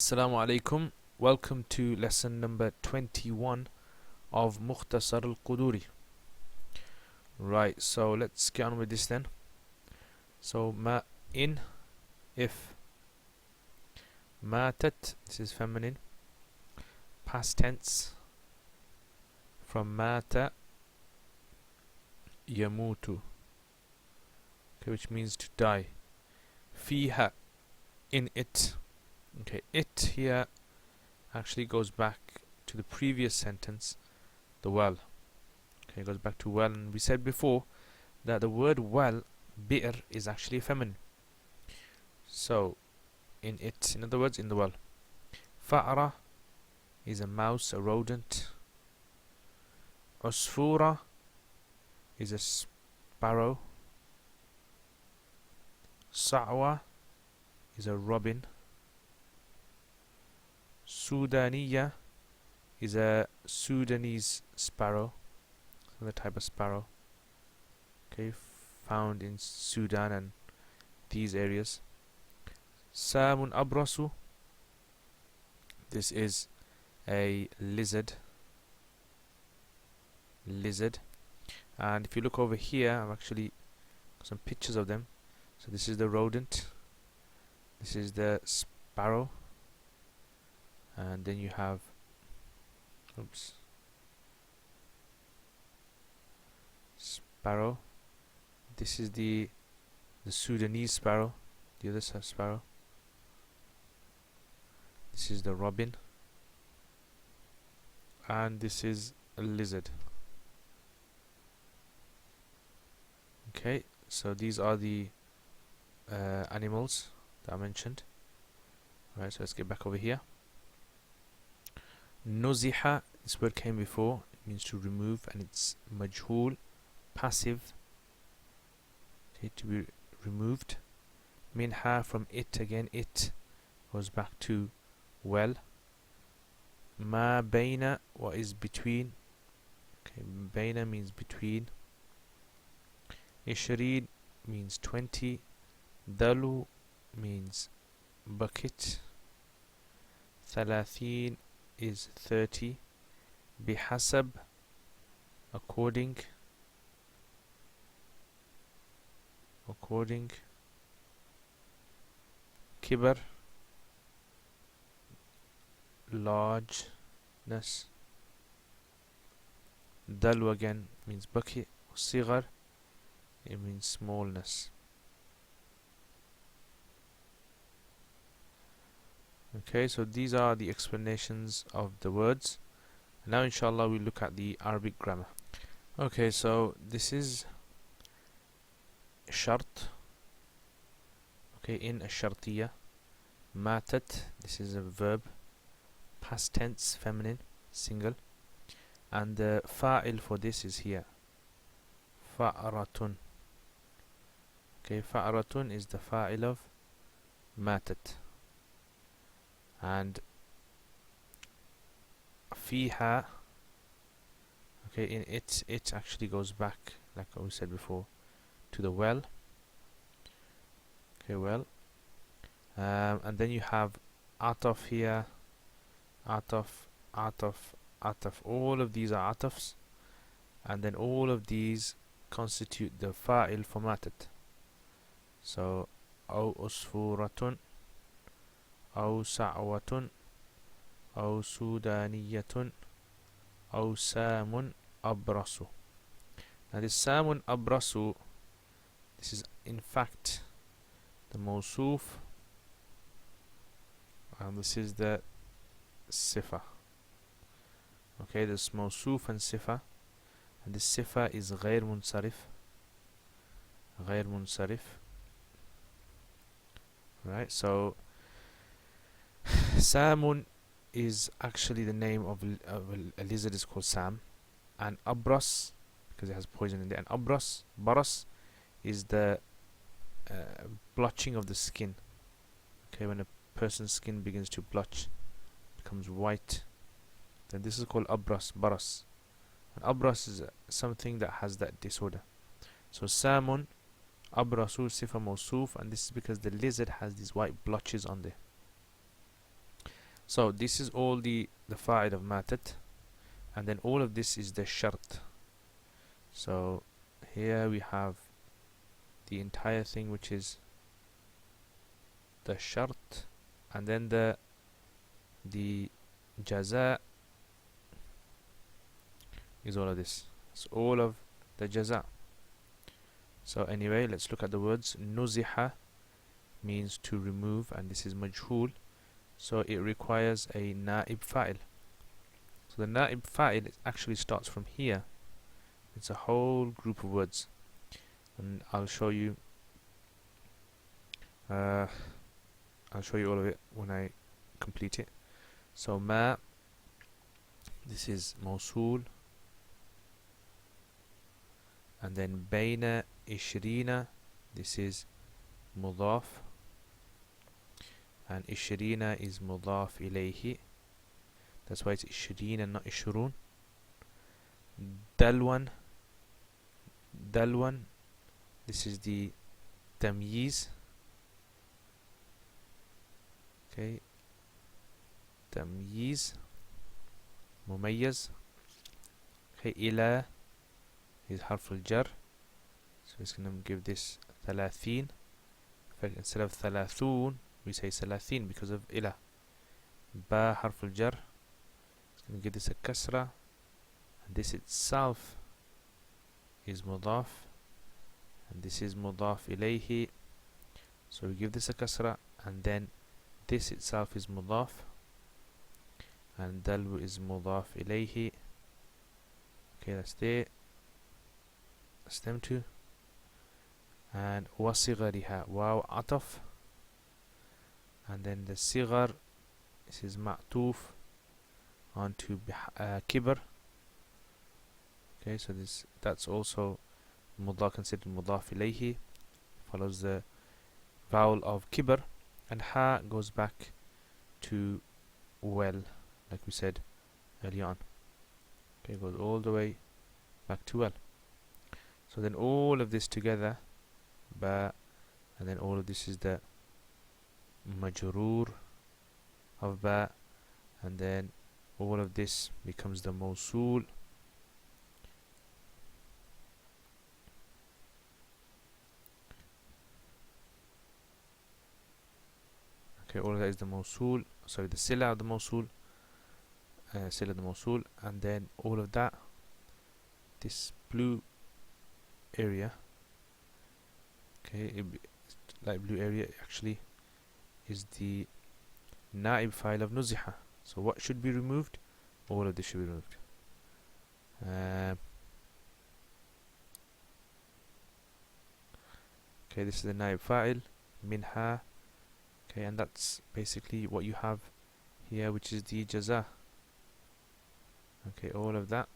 Assalamu alaikum. Welcome to lesson number 21 of Mukhtasar al-Qudoori. Right, so let's get on with this then. So, ma in, if. Matat, this is feminine. Past tense. From mata, yamutu. Okay, which means to die. Fiha, in it. Okay, it here actually goes back to the previous sentence, the well. Okay, it goes back to well, and we said before that the word well, bi'r, is actually feminine. So, in it, in other words, in the well. Fa'ra is a mouse, a rodent. Usfura is a sparrow. Sa'wa is a robin. Sudaniya is a Sudanese sparrow, another type of sparrow, okay, found in Sudan and these areas. Samun abrasu, this is a lizard, and if you look over here, I've actually got some pictures of them. So this is the rodent, this is the sparrow, and then you have sparrow. This is the Sudanese sparrow, the other sparrow. This is the robin, and this is a lizard. Okay, so these are the animals that I mentioned. Right, so let's get back over here. Nuziha, this word came before, it means to remove, and it's majhul, passive, okay, to be removed. Minha, from it, again, it goes back to well. Ma baina, what is between, okay, baina means between. Ishrin means 20. Dalu means bucket. Thalathin is 30. Bihasab, according. Kibar, largeness. Dalu again means bucket. Sigar, it means smallness. Okay, so these are the explanations of the words. Now inshallah we'll look at the Arabic grammar. Okay, so this is shart. Okay, in a shartiya. Matat, this is a verb, past tense, feminine, single, and the fa'il for this is here, fa'ratun. Okay, fa'ratun is the fa'il of matat, and fiha, okay, in it actually goes back, like we said before, to the well. Okay, well, and then you have ataf here, ataf. All of these are atafs, and then all of these constitute the fa'il for matat. So, aw usfuratun, aw sa'watun, aw sudaniyatun, aw samun abrasu. Now this samun abrasu, this is in fact the mawsuf, and this is the sifa. Okay, this mawsuf and sifa, and the sifa is غير munsarif. Right, so Samun is actually the name of a lizard, is called Sam, and Abras, because it has poison in it, and Baras is the blotching of the skin. Okay, when a person's skin begins to blotch, becomes white, then this is called Baras. And Abras is something that has that disorder. So Samun, Abrasu, Sifa Mawsuf, and this is because the lizard has these white blotches on there. So this is all the fa'il of matat, and then all of this is the shart. So here we have the entire thing, which is the shart, and then the jaza is all of this. It's all of the jaza. So anyway, let's look at the words. Nuziha means to remove, and this is majhul, so it requires a na'ib fa'il. So the na'ib fa'il actually starts from here. It's a whole group of words, and I'll show you all of it when I complete it. So ma, this is mawsul, and then bayna ishrina, this is mudaf, and ishrina is mudaf ilayhi. That's why it's ishrina and not ishrun. Dalwan, this is the tamyiz. Okay, tamyiz, mumayyaz. Okay, ila is harf al-jar, so it's going to give this thalathin. Instead of thalathun, we say salathin because of ila. Ba harf al-jar, it's going to give this a kasra, and this itself is mudaf, and this is mudaf ilayhi, so we give this a kasra, and then this itself is mudaf, and dalw is mudaf ilayhi. Okay, that's there. That's them two. And wasigariha, waw ataf, and then the sigar, this is ma'tuf onto kibr. Okay, so that's also considered mudaf ilayhi, follows the vowel of kibr, and ha goes back to well, like we said earlier on. Okay, goes all the way back to well. So then all of this together, ba, and then all of this is the majroor of ba, and then all of this becomes the mawsul. Okay, all of that is the mawsul, sorry, the sila of the mawsul, and then all of that, this blue area, okay, light blue area actually is the na'ib file of nuziha. So what should be removed? All of this should be removed. Okay, this is the na'ib fa'il, minha. Okay, and that's basically what you have here, which is the jaza. Okay, all of that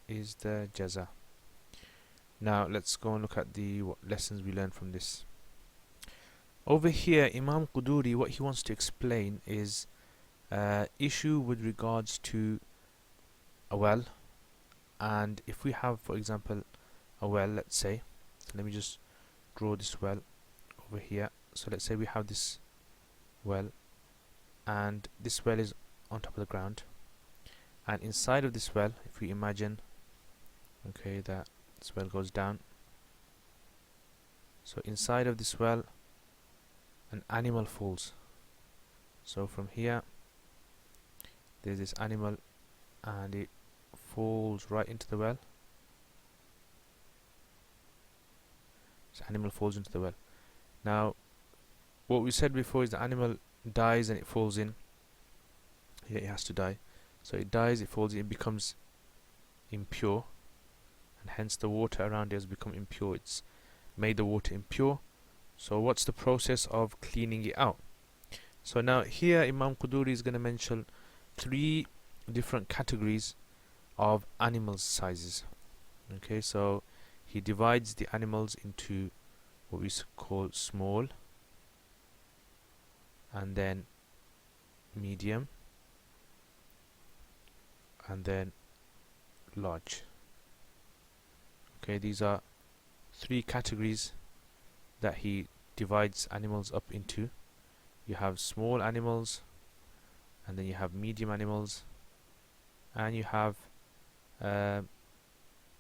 is the jaza. Now let's go and look at the lessons we learned from this. Over here, Imam Qudoori, what he wants to explain is issue with regards to a well, and if we have, for example, a well, let's say, so let me just draw this well over here. So let's say we have this well, and this well is on top of the ground, and inside of this well, if we imagine, okay, that this well goes down, so inside of this well an animal falls. So from here there's this animal and it falls right into the well. This animal falls into the well. Now what we said before is the animal dies and it falls in. Here it has to die. So it dies, it falls in, it becomes impure, and hence the water around it has become impure. It's made the water impure. So what's the process of cleaning it out? So now here Imam Qudoori is going to mention 3 different categories of animal sizes. Okay, so he divides the animals into what we call small, and then medium, and then large. Okay, these are 3 categories that he divides animals up into. You have small animals, and then you have medium animals, and you have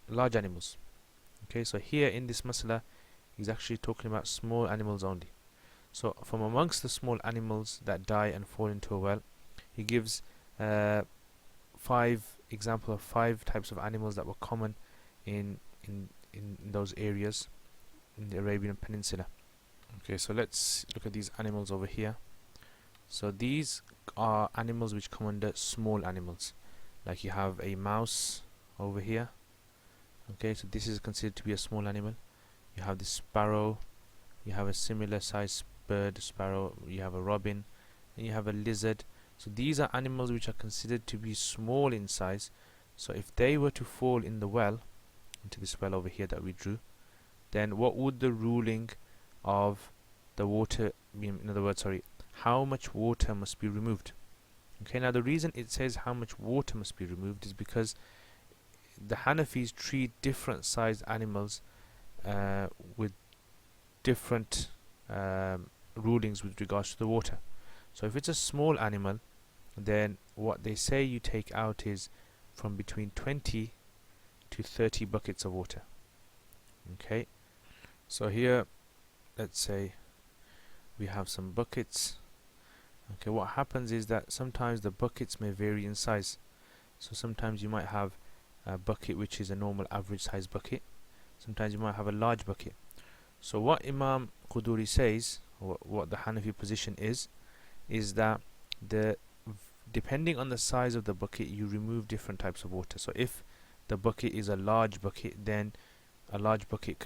large animals. Okay, so here in this masala, he's actually talking about small animals only. So from amongst the small animals that die and fall into a well, he gives example of 5 types of animals that were common in those areas in the Arabian Peninsula. Okay, so let's look at these animals over here. So these are animals which come under small animals. Like you have a mouse over here. Okay, so this is considered to be a small animal. You have the sparrow, you have a similar sized bird, sparrow, you have a robin, and you have a lizard. So these are animals which are considered to be small in size. So if they were to fall in the well, into this well over here that we drew, then what would the ruling of the water be? In other words, how much water must be removed? Okay, now the reason it says how much water must be removed is because the Hanafis treat different sized animals with different rulings with regards to the water. So if it's a small animal, then what they say you take out is from between 20 to 30 buckets of water. Okay, so here let's say we have some buckets. Okay, what happens is that sometimes the buckets may vary in size. So sometimes you might have a bucket which is a normal average size bucket. Sometimes you might have a large bucket. So what Imam Qudoori says, or what the Hanafi position is that depending on the size of the bucket, you remove different types of water. So if the bucket is a large bucket, then a large bucket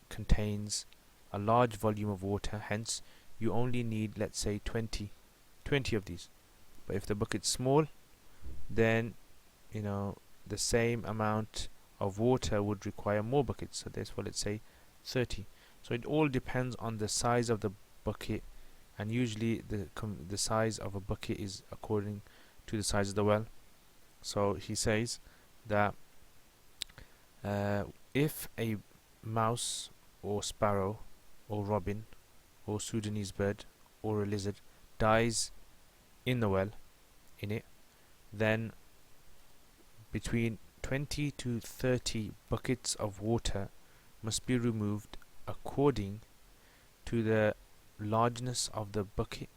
contains a large volume of water, hence you only need, let's say, 20 of these. But if the bucket's small, then the same amount of water would require more buckets, so therefore let's say 30. So it all depends on the size of the bucket, and usually the size of a bucket is according to the size of the well. So he says that if a mouse or sparrow or robin or Sudanese bird or a lizard dies in the well, then between 20 to 30 buckets of water must be removed according to the largeness of the bucket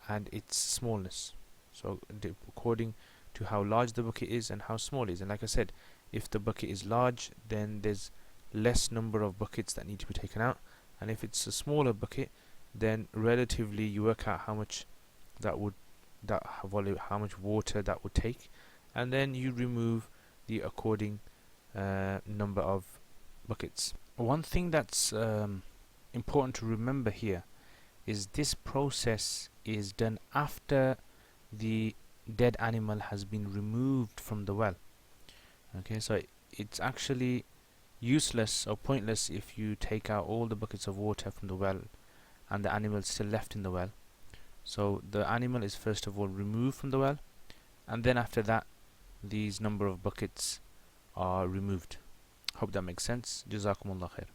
and its smallness. So according to how large the bucket is and how small it is. And like I said, if the bucket is large, then there's less number of buckets that need to be taken out, and if it's a smaller bucket, then relatively you work out how much how much water that would take, and then you remove the according number of buckets. One thing that's important to remember here is this process is done after the dead animal has been removed from the well. Okay, so it's actually useless or pointless if you take out all the buckets of water from the well and the animal is still left in the well. So the animal is first of all removed from the well, and then after that these number of buckets are removed. Hope that makes sense. Jazakumullah khair.